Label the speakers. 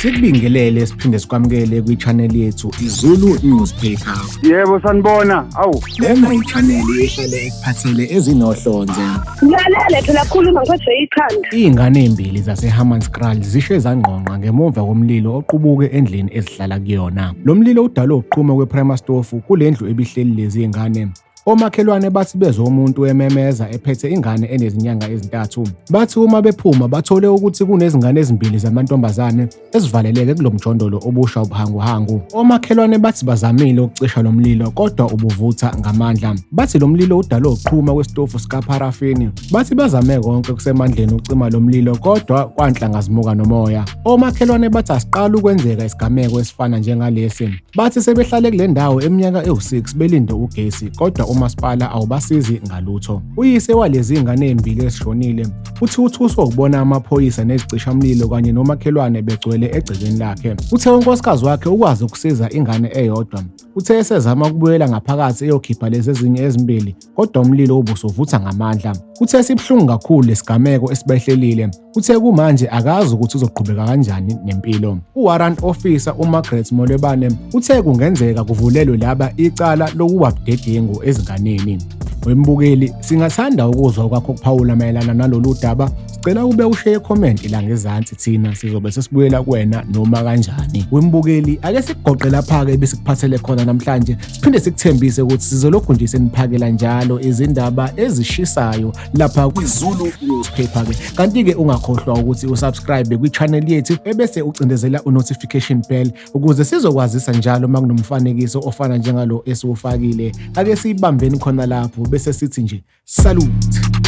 Speaker 1: Sikubingelele siphinde sikwamukele kwi-channel yethu iZulu Newspaper.
Speaker 2: Yebo sanibona. Awu.
Speaker 1: Lena i-channel ehlele ekuphathele ezinohlonze.
Speaker 3: Ngiyalele phela khuluma ngiphathwe ikhanda.
Speaker 1: Iy'ngane embili zaseHammanskraal zishe zangqongqa ngemuva komlilo oqubuke endlini ezihlala kuyona. Lo mlilo udalwe ukuqhuma kwe-primer stove kule ndlu ebihleli lezi y'ngane. Omakhelwane bathi bezwe umuntu ememeza ephethe ingane enezinyanga ezintathu. Bathi uma bephuma bathole ukuthi kunezingane ezimbili zamantombazane ezivaleleke kulomjondolo obusha ubuhanguhangu. Omakhelwane bathi bazamile ukucisha lo mlilo kodwa ubuvutha ngamandla. Bathi lo mlilo udalwe ukuqhuma kwesitofu sikaparafini. Bathi bazame konke kusemandleni ukucima lo mlilo kodwa kwanhlangazimuka nomoya. Omakhelwane bathi asiqala ukwenzeka isigameko esifana njengalesi. Bathi sebehlale kule ndawo eminyaka ewu6 belinde ugesi kodwa umasipala awubasizi ngalutho. Uyise walezi ingane embili ezishonile uthi uthuswa ukubona amaphoyisa nezicishamlilo kanye nomakhelwane begcwele egcekeni lakhe. Uthe unkosikazi wakhe ukwazi ukusiza ingane eyodwa. Uthe esezama ukubuyela ngaphakathi eyokhipha lezi ezinye ezimbili kodwa umlilo ubusuvutha ngamandla. Uthe sibhlungu kakhulu lesigameko esibehlelile. Uthe kumanje akazi ukuthi uzoqhubeka kanjani nempilo. U-warrant officer uMargaret Molebane uthe kungenzeka kuvulelwe laba icala lokuba budedengu ezinganeni. Wembukeli, singathanda ukuzwa kwakho ukuphawula mayelana nalolu daba. Sicela ube ushare comment la ngezansi thina sizobe sesibuyela kuwena noma kanjani. Wembukeli, ake sikugoqe lapha-ke besikuphathele khona namhlanje. Siphinde sikuthembise ukuthi sizolokhu nje seniphakela njalo izindaba ezishisayo lapha kwiZulu Newspaper-ke. Kanti-ke ungakhohlwa ukuthi usubscribe kwi-channel yethu ebese ucindezela u-notification bell ukuze sizokwazisa njalo uma kunomfanekiso ofana njengalo esiwufakile. Ake siyibambeni khona lapho bese sithi nje salute.